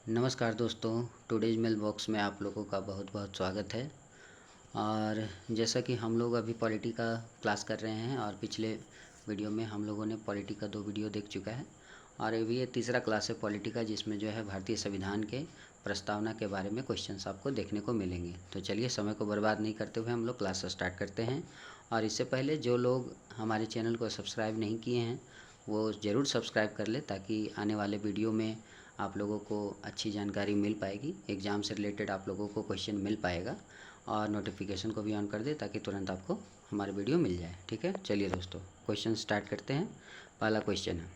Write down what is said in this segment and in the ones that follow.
नमस्कार दोस्तों, today's mail box में आप लोगों का बहुत बहुत स्वागत है। और जैसा कि हम लोग अभी पॉलिटी का क्लास कर रहे हैं और पिछले वीडियो में हम लोगों ने पॉलिटी का 2 वीडियो देख चुका है और अभी ये तीसरा क्लास है पॉलिटी का, जिसमें जो है भारतीय संविधान के प्रस्तावना के बारे में क्वेश्चंस आपको देखने को मिलेंगे। तो चलिए समय को बर्बाद नहीं करते हुए हम लोग क्लास स्टार्ट करते हैं। और इससे पहले जो लोग हमारे चैनल को सब्सक्राइब नहीं किए हैं वो ज़रूर सब्सक्राइब कर ले, ताकि आने वाले वीडियो में आप लोगों को अच्छी जानकारी मिल पाएगी। एग्ज़ाम से रिलेटेड आप लोगों को क्वेश्चन मिल पाएगा और नोटिफिकेशन को भी ऑन कर दे ताकि तुरंत आपको हमारे वीडियो मिल जाए। ठीक है, चलिए दोस्तों क्वेश्चन स्टार्ट करते हैं। पहला क्वेश्चन है,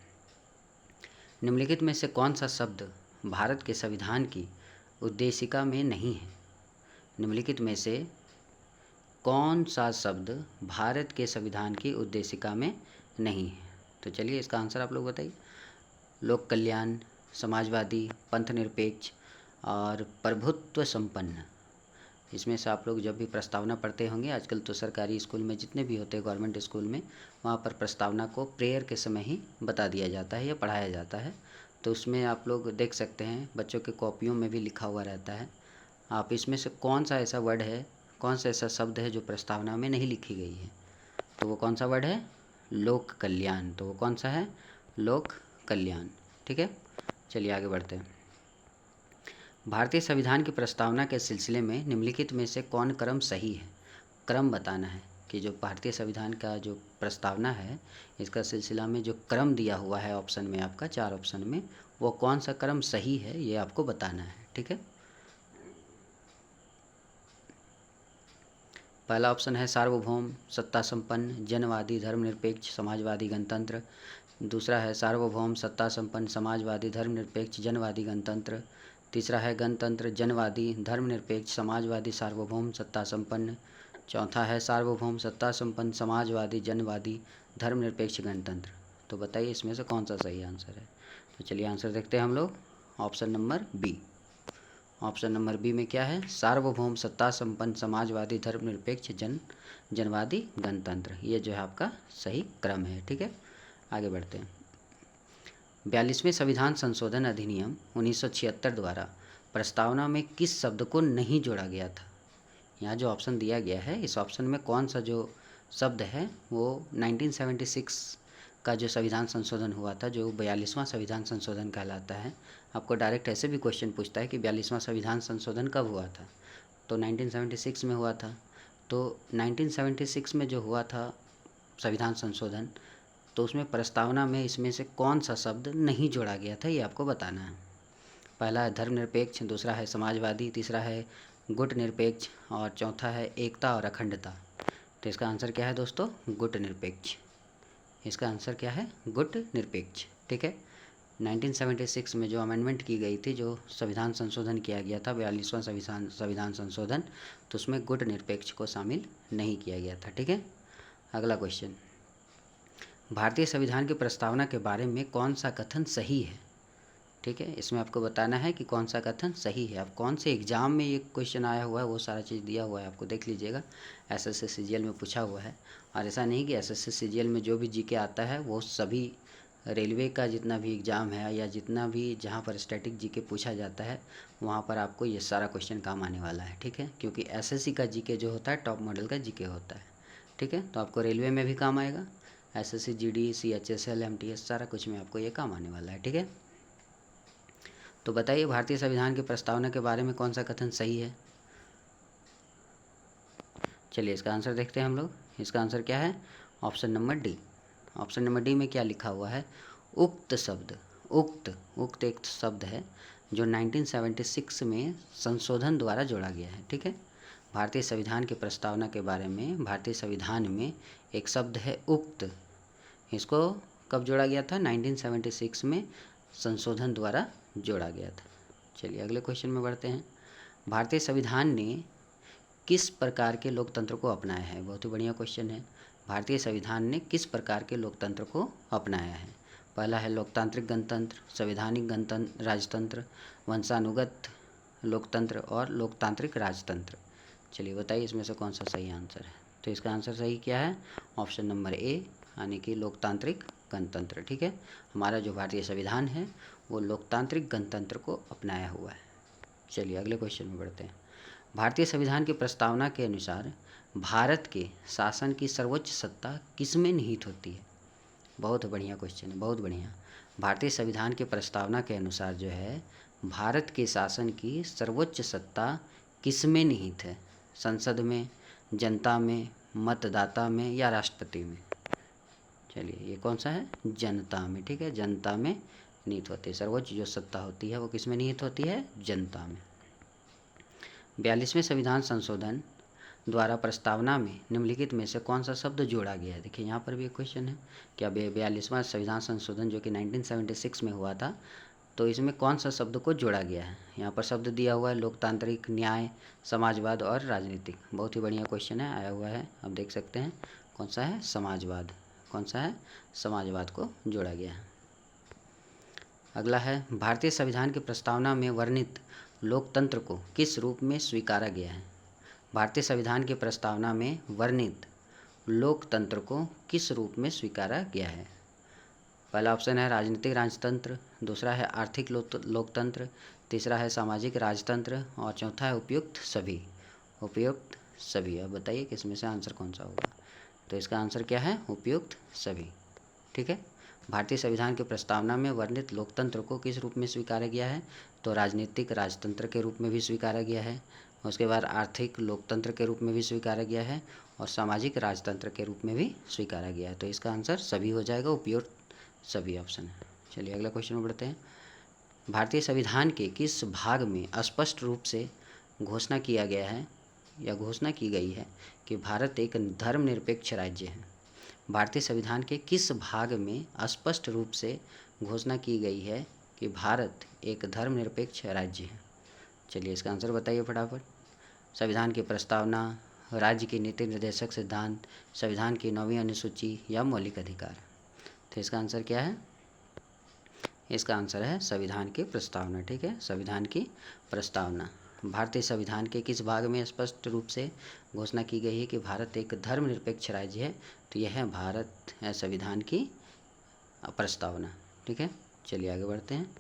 निम्नलिखित में से कौन सा शब्द भारत के संविधान की उद्देशिका में नहीं है? निम्नलिखित में से कौन सा शब्द भारत के संविधान की उद्देशिका में नहीं है? तो चलिए इसका आंसर आप लोग बताइए। लोक कल्याण, समाजवादी, पंथनिरपेक्ष और प्रभुत्व संपन्न। इसमें से आप लोग जब भी प्रस्तावना पढ़ते होंगे, आजकल तो सरकारी स्कूल में जितने भी होते हैं गवर्नमेंट स्कूल में, वहाँ पर प्रस्तावना को प्रेयर के समय ही बता दिया जाता है या पढ़ाया जाता है। तो उसमें आप लोग देख सकते हैं बच्चों के कॉपियों में भी लिखा हुआ रहता है। आप इसमें से कौन सा ऐसा वर्ड है, कौन सा ऐसा शब्द है जो प्रस्तावना में नहीं लिखी गई है? तो वो कौन सा वर्ड है? लोक कल्याण। तो वो कौन सा है? लोक कल्याण। ठीक है, चलिए आगे बढ़ते हैं। भारतीय संविधान की प्रस्तावना के सिलसिले में निम्नलिखित में से कौन क्रम सही है? क्रम बताना है कि जो भारतीय संविधान का जो प्रस्तावना है, इसका सिलसिला में जो क्रम दिया हुआ है ऑप्शन में, आपका 4 ऑप्शन में, वो कौन सा क्रम सही है ये आपको बताना है। ठीक है, पहला ऑप्शन है सार्वभौम, सत्ता संपन्न, जनवादी, धर्मनिरपेक्ष, समाजवादी, गणतंत्र। दूसरा है सार्वभौम, सत्ता संपन्न, समाजवादी, धर्मनिरपेक्ष, जनवादी, गणतंत्र। तीसरा है गणतंत्र, जनवादी, धर्मनिरपेक्ष, समाजवादी, सार्वभौम, सत्ता संपन्न। चौथा है सार्वभौम, सत्ता संपन्न, समाजवादी, जनवादी, धर्मनिरपेक्ष, गणतंत्र। तो बताइए इसमें से कौन सा सही आंसर है? तो चलिए आंसर देखते हैं हम लोग। Option number B. Option number B में क्या है? सार्वभौम, सत्ता संपन्न, समाजवादी, धर्मनिरपेक्ष, जनवादी, गणतंत्र। ये जो है आपका सही क्रम है। ठीक है, आगे बढ़ते हैं। 42वें संविधान संशोधन अधिनियम 1976 द्वारा प्रस्तावना में किस शब्द को नहीं जोड़ा गया था? यहाँ जो ऑप्शन दिया गया है, इस ऑप्शन में कौन सा जो शब्द है वो 1976 का जो संविधान संशोधन हुआ था, जो 42वां संविधान संशोधन कहलाता है। आपको डायरेक्ट ऐसे भी क्वेश्चन पूछता है कि 42वां संविधान संशोधन कब हुआ था? तो 1976 में हुआ था। तो 1976 में जो हुआ था संविधान संशोधन, तो उसमें प्रस्तावना में इसमें से कौन सा शब्द नहीं जोड़ा गया था, ये आपको बताना है। पहला है धर्मनिरपेक्ष, दूसरा है समाजवादी, तीसरा है गुट निरपेक्ष और चौथा है एकता और अखंडता। तो इसका आंसर क्या है दोस्तों? गुट निरपेक्ष। इसका आंसर क्या है? गुट निरपेक्ष। ठीक है, 1976 में जो अमेंडमेंट की गई थी, जो संविधान संशोधन किया गया था, 42वां संविधान संशोधन, तो उसमें गुट निरपेक्ष को शामिल नहीं किया गया था। ठीक है, अगला क्वेश्चन, भारतीय संविधान की प्रस्तावना के बारे में कौन सा कथन सही है? ठीक है, इसमें आपको बताना है कि कौन सा कथन सही है। अब कौन से एग्ज़ाम में ये क्वेश्चन आया हुआ है वो सारा चीज़ दिया हुआ है, आपको देख लीजिएगा। एसएससी सीजीएल में पूछा हुआ है। और ऐसा नहीं कि एसएससी सीजीएल में जो भी जीके आता है वो सभी, रेलवे का जितना भी एग्ज़ाम है या जितना भी जहाँ पर स्टैटिक जीके पूछा जाता है, वहाँ पर आपको ये सारा क्वेश्चन काम आने वाला है। ठीक है, क्योंकि एसएससी का जीके जो होता है टॉप मॉडल का जीके होता है। ठीक है, तो आपको रेलवे में भी काम आएगा, एसएससी, जीडी, सीएचएसएल, एमटीएस, सारा कुछ में आपको ये काम आने वाला है। ठीक है, तो बताइए भारतीय संविधान की प्रस्तावना के बारे में कौन सा कथन सही है? चलिए इसका आंसर देखते हैं हम लोग। इसका आंसर क्या है? Option number D. Option number D में क्या लिखा हुआ है? उक्त शब्द, उक्त एक शब्द है जो 1976 में संशोधन द्वारा जोड़ा गया है। ठीक है, भारतीय संविधान की प्रस्तावना के बारे में भारतीय संविधान में एक शब्द है उक्त। इसको कब जोड़ा गया था? 1976 में संशोधन द्वारा जोड़ा गया था। चलिए अगले क्वेश्चन में बढ़ते हैं। भारतीय संविधान ने किस प्रकार के लोकतंत्र को अपनाया है? बहुत ही बढ़िया क्वेश्चन है। भारतीय संविधान ने किस प्रकार के लोकतंत्र को अपनाया है? पहला है लोकतांत्रिक गणतंत्र, संवैधानिक गणतंत्र, राजतंत्र, वंशानुगत लोकतंत्र और लोकतांत्रिक राजतंत्र। चलिए बताइए इसमें से कौन सा सही आंसर है? तो इसका आंसर सही क्या है? ऑप्शन नंबर ए, यानी कि लोकतांत्रिक गणतंत्र। ठीक है, हमारा जो भारतीय संविधान है वो लोकतांत्रिक गणतंत्र को अपनाया हुआ है। चलिए अगले क्वेश्चन में बढ़ते हैं। भारतीय संविधान की प्रस्तावना के अनुसार भारत के शासन की सर्वोच्च सत्ता किसमें निहित होती है? बहुत बढ़िया क्वेश्चन है, बहुत बढ़िया। भारतीय संविधान की प्रस्तावना के अनुसार जो है भारत के शासन की सर्वोच्च सत्ता किसमें निहित है? संसद में, जनता में, मतदाता में या राष्ट्रपति में? चलिए ये कौन सा है? जनता में। ठीक है, जनता में निहित होती है। सर्वोच्च जो सत्ता होती है वो किसमें निहित होती है? जनता में। 42वें संविधान संशोधन द्वारा प्रस्तावना में निम्नलिखित में से कौन सा शब्द जोड़ा गया है? देखिए यहाँ पर भी एक क्वेश्चन है कि अब 42वां संविधान संशोधन जो कि 1976 में हुआ था, तो इसमें कौन सा शब्द को जोड़ा गया है? यहाँ पर शब्द दिया हुआ है लोकतांत्रिक, न्याय, समाजवाद और राजनीतिक। बहुत ही बढ़िया क्वेश्चन है, आया हुआ है, आप देख सकते हैं। कौन सा है? समाजवाद। कौन सा है? समाजवाद को जोड़ा गया है। अगला है, भारतीय संविधान की प्रस्तावना में वर्णित लोकतंत्र को किस रूप में स्वीकारा गया है? भारतीय संविधान की प्रस्तावना में वर्णित लोकतंत्र को किस रूप में स्वीकारा गया है? पहला ऑप्शन है राजनीतिक राजतंत्र, दूसरा है आर्थिक लोकतंत्र, तीसरा है सामाजिक राजतंत्र और चौथा है उपयुक्त सभी। उपयुक्त सभी। अब बताइए किसमें से आंसर कौन सा होगा? तो इसका आंसर क्या है? उपयुक्त सभी। ठीक है, भारतीय संविधान की प्रस्तावना में वर्णित लोकतंत्र को किस रूप में स्वीकारा गया है? तो राजनीतिक राजतंत्र के रूप में भी स्वीकारा गया है, उसके बाद आर्थिक लोकतंत्र के रूप में भी स्वीकारा गया है और सामाजिक राजतंत्र के रूप में भी स्वीकारा गया है। तो इसका आंसर सभी हो जाएगा, उपयुक्त सभी ऑप्शन है। चलिए अगला क्वेश्चन में बढ़ते हैं। भारतीय संविधान के किस भाग में स्पष्ट रूप से घोषणा किया गया है या घोषणा की गई है कि भारत एक धर्मनिरपेक्ष राज्य है? भारतीय संविधान के किस भाग में स्पष्ट रूप से घोषणा की गई है कि भारत एक धर्मनिरपेक्ष राज्य है? चलिए इसका आंसर बताइए फटाफट। संविधान की प्रस्तावना, राज्य की नीति निर्देशक सिद्धांत, संविधान की 9वीं अनुसूची या मौलिक अधिकार? तो इसका आंसर क्या है? इसका आंसर है संविधान की प्रस्तावना। ठीक है, संविधान की प्रस्तावना। भारतीय संविधान के किस भाग में स्पष्ट रूप से घोषणा की गई है कि भारत एक धर्मनिरपेक्ष राज्य है? तो यह है भारत है संविधान की प्रस्तावना। ठीक है, चलिए आगे बढ़ते हैं।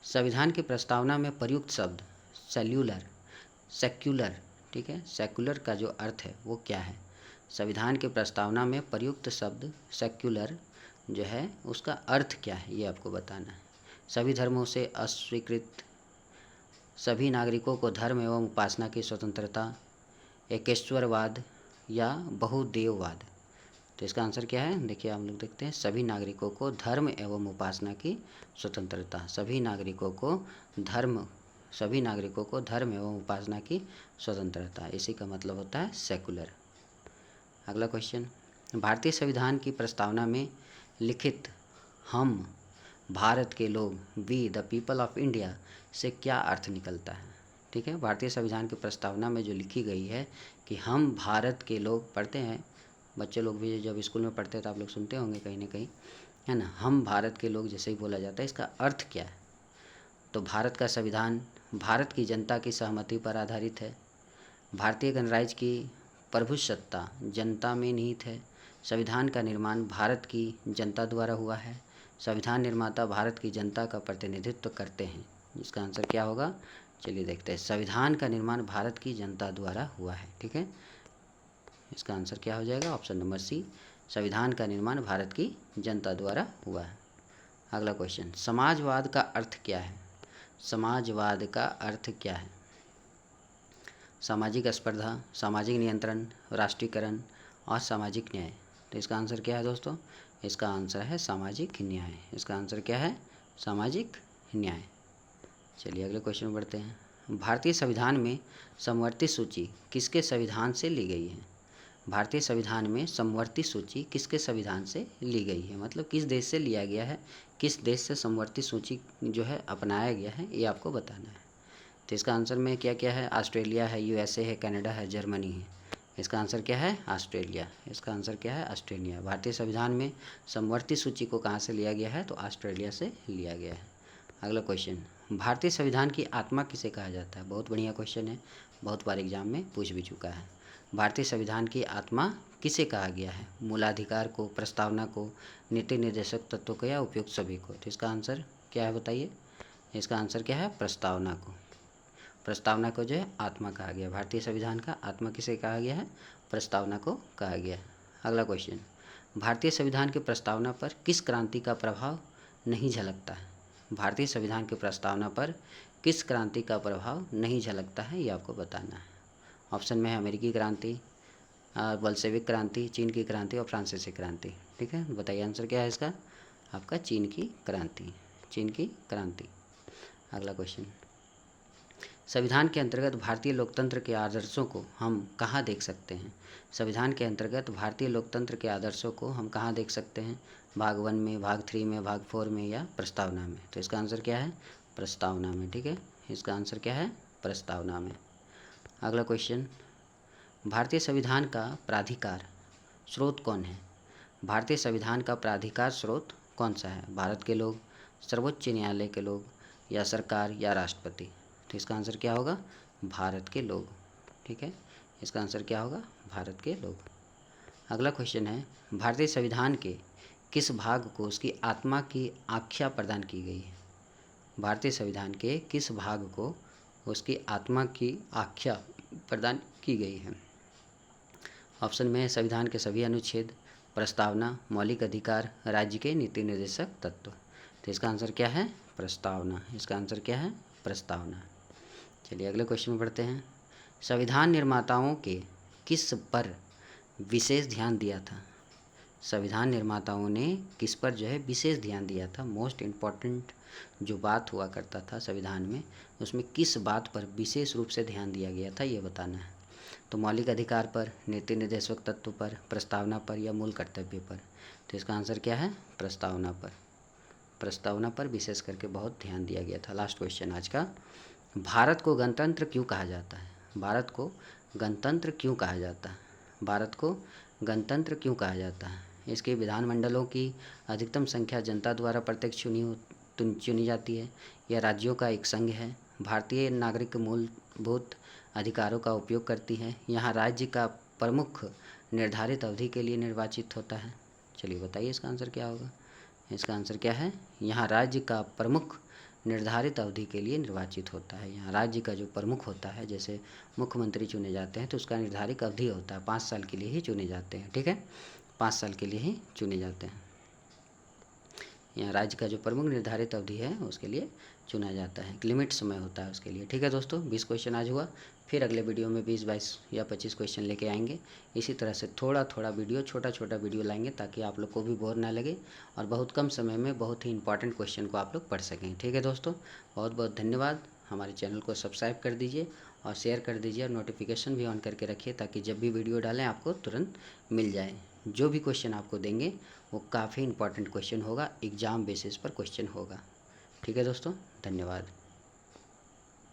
संविधान की प्रस्तावना में प्रयुक्त शब्द सेक्युलर, ठीक है, सेक्युलर का जो अर्थ है वो क्या है? संविधान की प्रस्तावना में प्रयुक्त शब्द सेक्युलर जो है उसका अर्थ क्या है, ये आपको बताना है। सभी धर्मों से अस्वीकृत, सभी नागरिकों को धर्म एवं उपासना की स्वतंत्रता, एकेश्वरवाद या बहुदेववाद? तो इसका आंसर क्या है? देखिए हम लोग देखते हैं, सभी नागरिकों को धर्म एवं उपासना की स्वतंत्रता। सभी नागरिकों को धर्म एवं उपासना की स्वतंत्रता, इसी का मतलब होता है सेकुलर। अगला क्वेश्चन, भारतीय संविधान की प्रस्तावना में लिखित हम भारत के लोग, we the people of India से क्या अर्थ निकलता है? ठीक है, भारतीय संविधान की प्रस्तावना में जो लिखी गई है कि हम भारत के लोग, पढ़ते हैं बच्चे लोग भी जब स्कूल में पढ़ते हैं तो आप लोग सुनते होंगे कहीं ना कहीं, है ना, हम भारत के लोग जैसे ही बोला जाता है, इसका अर्थ क्या है? तो भारत का संविधान भारत की जनता की सहमति पर आधारित है, भारतीय गणराज्य की प्रभुसत्ता जनता में निहित है, संविधान का निर्माण भारत की जनता द्वारा हुआ है, संविधान निर्माता भारत की जनता का प्रतिनिधित्व करते हैं। इसका आंसर क्या होगा? चलिए देखते हैं। संविधान का निर्माण भारत की जनता द्वारा हुआ है। ठीक है, इसका आंसर क्या हो जाएगा? ऑप्शन नंबर सी, संविधान का निर्माण भारत की जनता द्वारा हुआ है। अगला क्वेश्चन, समाजवाद का अर्थ क्या है? समाजवाद का अर्थ क्या है? सामाजिक स्पर्धा, सामाजिक नियंत्रण, राष्ट्रीयकरण और सामाजिक न्याय? तो इसका आंसर क्या है दोस्तों? इसका आंसर है सामाजिक न्याय। इसका आंसर क्या है? सामाजिक न्याय। चलिए अगले क्वेश्चन में बढ़ते हैं। भारतीय संविधान में समवर्ती सूची किसके संविधान से ली गई है? भारतीय संविधान में समवर्ती सूची किसके संविधान से ली गई है, मतलब किस देश से लिया गया है, किस देश से समवर्ती सूची जो है अपनाया गया है, ये आपको बताना है। तो इसका आंसर में क्या क्या है? ऑस्ट्रेलिया है, यूएसए है, कनाडा है, जर्मनी है। इसका आंसर क्या है? ऑस्ट्रेलिया। इसका आंसर क्या है? ऑस्ट्रेलिया। भारतीय संविधान में समवर्ती सूची को कहाँ से लिया गया है? तो ऑस्ट्रेलिया से लिया गया है। अगला क्वेश्चन, भारतीय संविधान की आत्मा किसे कहा जाता है? बहुत बढ़िया क्वेश्चन है, बहुत बार एग्जाम में पूछ भी चुका है। भारतीय संविधान की आत्मा किसे कहा गया है? मूलाधिकार को, प्रस्तावना को, नीति निर्देशक तत्वों को या उपयुक्त सभी को? तो इसका आंसर क्या है बताइए? इसका आंसर क्या है? प्रस्तावना को। प्रस्तावना को जो है आत्मा कहा गया। भारतीय संविधान का आत्मा किसे कहा गया है? प्रस्तावना को कहा गया है। अगला क्वेश्चन, भारतीय संविधान की प्रस्तावना पर किस क्रांति का प्रभाव नहीं झलकता है? भारतीय संविधान की प्रस्तावना पर किस क्रांति का प्रभाव नहीं झलकता है, ये आपको बताना है। ऑप्शन में है अमेरिकी क्रांति, बल्शेविक क्रांति, चीन की क्रांति और फ्रांसीसी क्रांति। ठीक है, बताइए आंसर क्या है इसका? आपका चीन की क्रांति। चीन की क्रांति। अगला क्वेश्चन, संविधान के अंतर्गत भारतीय लोकतंत्र के आदर्शों को हम कहाँ देख सकते हैं? संविधान के अंतर्गत भारतीय लोकतंत्र के आदर्शों को हम कहाँ देख सकते हैं? भाग 1 में, भाग 3 में, भाग 4 में या प्रस्तावना में? तो इसका आंसर क्या है? प्रस्तावना में। ठीक है, इसका आंसर क्या है? प्रस्तावना में। अगला क्वेश्चन, भारतीय संविधान का प्राधिकार स्रोत कौन है? भारतीय संविधान का प्राधिकार स्रोत कौन सा है? भारत के लोग, सर्वोच्च न्यायालय के लोग, या सरकार, या राष्ट्रपति? तो इसका आंसर क्या होगा? भारत के लोग। ठीक है, इसका आंसर क्या होगा? भारत के लोग। अगला क्वेश्चन है, भारतीय संविधान के किस भाग को उसकी आत्मा की आख्या प्रदान की गई है? भारतीय संविधान के किस भाग को उसकी आत्मा की आख्या प्रदान की गई है? ऑप्शन में है संविधान के सभी अनुच्छेद, प्रस्तावना, मौलिक अधिकार, राज्य के नीति निर्देशक तत्व। तो इसका आंसर क्या है? प्रस्तावना। इसका आंसर क्या है? प्रस्तावना। चलिए अगले क्वेश्चन में बढ़ते हैं। संविधान निर्माताओं के किस पर विशेष ध्यान दिया था? संविधान निर्माताओं ने किस पर जो है विशेष ध्यान दिया था? मोस्ट इम्पॉर्टेंट जो बात हुआ करता था संविधान में, उसमें किस बात पर विशेष रूप से ध्यान दिया गया था, ये बताना है। तो मौलिक अधिकार पर, नीति निर्देशक तत्व पर, प्रस्तावना पर, या मूल कर्तव्य पर? तो इसका आंसर क्या है? प्रस्तावना पर। प्रस्तावना पर विशेष करके बहुत ध्यान दिया गया था। लास्ट क्वेश्चन आज का, भारत को गणतंत्र क्यों कहा जाता है? भारत को गणतंत्र क्यों कहा जाता है? भारत को गणतंत्र क्यों कहा जाता है? इसके विधानमंडलों की अधिकतम संख्या जनता द्वारा प्रत्यक्ष चुनी जाती है, या राज्यों का एक संघ है, भारतीय नागरिक मूलभूत अधिकारों का उपयोग करती है, यहाँ राज्य का प्रमुख निर्धारित अवधि के लिए निर्वाचित होता है? चलिए बताइए इसका आंसर क्या होगा? इसका आंसर क्या है? यहाँ राज्य का प्रमुख निर्धारित अवधि के लिए निर्वाचित होता है। यहाँ राज्य का जो प्रमुख होता है, जैसे मुख्यमंत्री चुने जाते हैं तो उसका निर्धारित अवधि होता है, 5 साल के लिए ही चुने जाते हैं। ठीक है, 5 साल के लिए ही चुने जाते हैं। यहाँ राज्य का जो प्रमुख निर्धारित अवधि है उसके लिए चुना जाता है, एक लिमिट समय होता है उसके लिए। ठीक है दोस्तों, 20 क्वेश्चन आज हुआ। फिर अगले वीडियो में 20, 22 या 25 क्वेश्चन लेके आएंगे। इसी तरह से थोड़ा थोड़ा वीडियो, छोटा छोटा वीडियो लाएंगे ताकि आप लोग को भी बोर ना लगे और बहुत कम समय में बहुत ही इंपॉर्टेंट क्वेश्चन को आप लोग पढ़ सकें। ठीक है दोस्तों, बहुत बहुत धन्यवाद। हमारे चैनल को सब्सक्राइब कर दीजिए और शेयर कर दीजिए और नोटिफिकेशन भी ऑन करके रखिए ताकि जब भी वीडियो डालें आपको तुरंत मिल जाए। जो भी क्वेश्चन आपको देंगे वो काफ़ी इंपॉर्टेंट क्वेश्चन होगा, एग्ज़ाम बेसिस पर क्वेश्चन होगा। ठीक है दोस्तों, धन्यवाद।